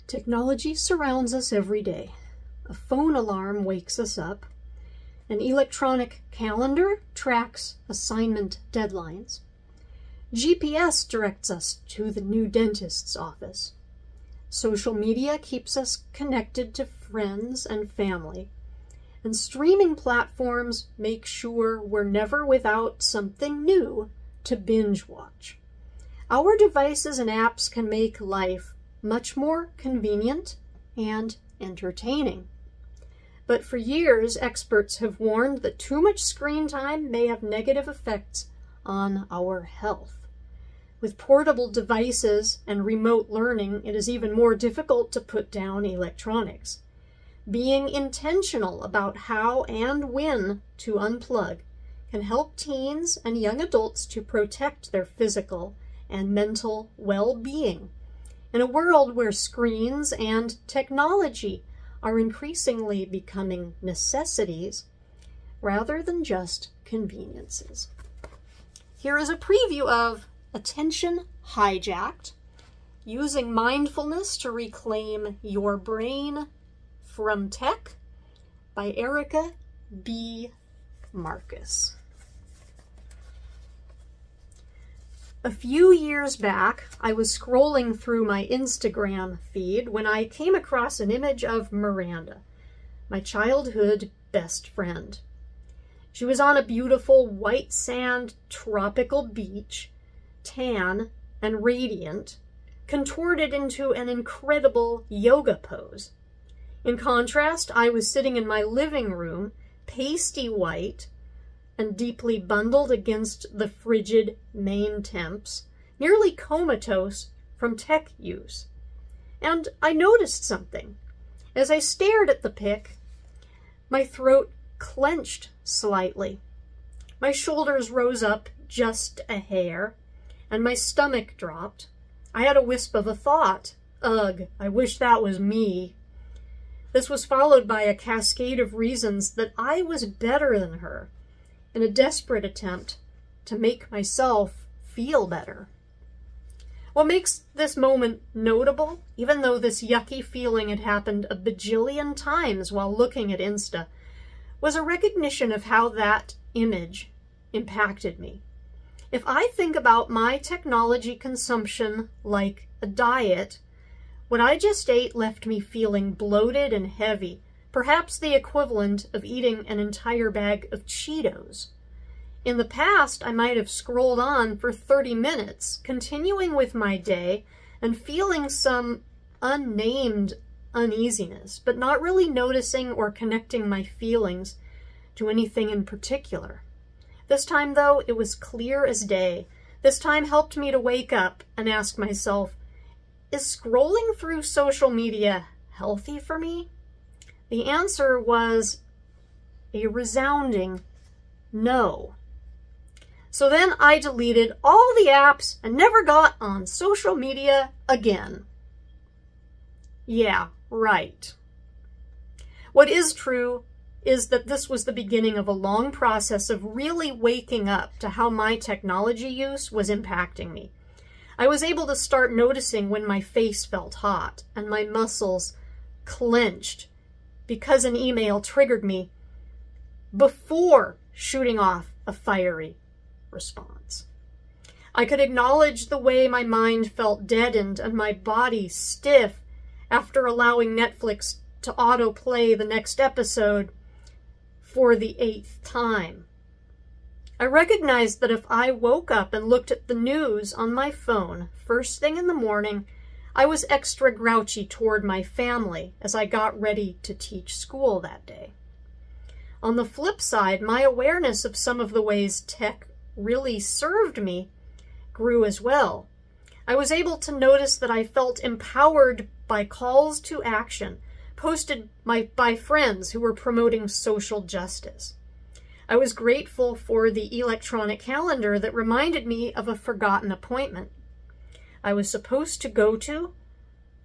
Technology surrounds us every day. A phone alarm wakes us up. An electronic calendar tracks assignment deadlines. GPS directs us to the new dentist's office. Social media keeps us connected to friends and family. And streaming platforms make sure we're never without something new to binge watch. Our devices and apps can make life much more convenient and entertaining. But for years, experts have warned that too much screen time may have negative effects on our health. With portable devices and remote learning, it is even more difficult to put down electronics. Being intentional about how and when to unplug can help teens and young adults to protect their physical and mental well-being in a world where screens and technology are increasingly becoming necessities rather than just conveniences. Here is a preview of Attention Hijacked, Using Mindfulness to Reclaim Your Brain from Tech by Erica B. Marcus. A few years back, I was scrolling through my Instagram feed when I came across an image of Miranda, my childhood best friend. She was on a beautiful white sand tropical beach, tan and radiant, contorted into an incredible yoga pose. In contrast, I was sitting in my living room, pasty white, and deeply bundled against the frigid Maine temps, nearly comatose from tech use. And I noticed something. As I stared at the pic, my throat clenched slightly. My shoulders rose up just a hair, and my stomach dropped. I had a wisp of a thought. Ugh, I wish that was me. This was followed by a cascade of reasons that I was better than her, in a desperate attempt to make myself feel better. What makes this moment notable, even though this yucky feeling had happened a bajillion times while looking at Insta, was a recognition of how that image impacted me. If I think about my technology consumption like a diet, what I just ate left me feeling bloated and heavy, perhaps the equivalent of eating an entire bag of Cheetos. In the past, I might have scrolled on for 30 minutes, continuing with my day and feeling some unnamed uneasiness, but not really noticing or connecting my feelings to anything in particular. This time, though, it was clear as day. This time helped me to wake up and ask myself, is scrolling through social media healthy for me? The answer was a resounding no. So then I deleted all the apps and never got on social media again. Yeah, right. What is true is that this was the beginning of a long process of really waking up to how my technology use was impacting me. I was able to start noticing when my face felt hot and my muscles clenched because an email triggered me before shooting off a fiery response. I could acknowledge the way my mind felt deadened and my body stiff after allowing Netflix to autoplay the next episode for the 8th time. I recognized that if I woke up and looked at the news on my phone first thing in the morning, I was extra grouchy toward my family as I got ready to teach school that day. On the flip side, my awareness of some of the ways tech really served me grew as well. I was able to notice that I felt empowered by calls to action posted by friends who were promoting social justice. I was grateful for the electronic calendar that reminded me of a forgotten appointment I was supposed to go to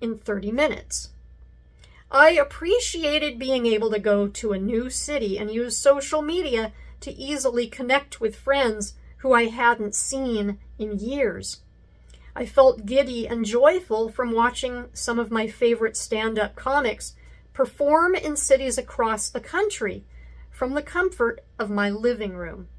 in 30 minutes. I appreciated being able to go to a new city and use social media to easily connect with friends who I hadn't seen in years. I felt giddy and joyful from watching some of my favorite stand-up comics perform in cities across the country from the comfort of my living room.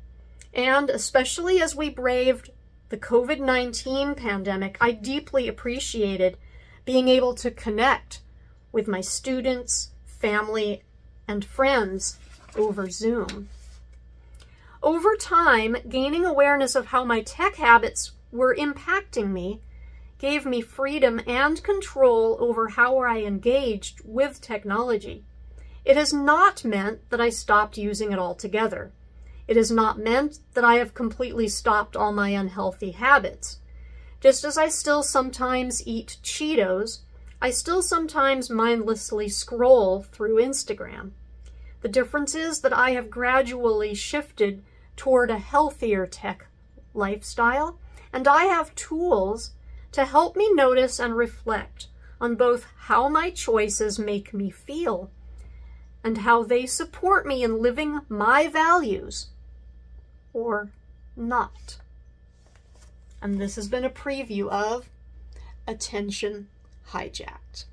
And especially as we braved the COVID-19 pandemic, I deeply appreciated being able to connect with my students, family, and friends over Zoom. Over time, gaining awareness of how my tech habits were impacting me gave me freedom and control over how I engaged with technology. It has not meant that I stopped using it altogether. It has not meant that I have completely stopped all my unhealthy habits. Just as I still sometimes eat Cheetos, I still sometimes mindlessly scroll through Instagram. The difference is that I have gradually shifted toward a healthier tech lifestyle, and I have tools to help me notice and reflect on both how my choices make me feel and how they support me in living my values or not. And this has been a preview of Attention Hijacked.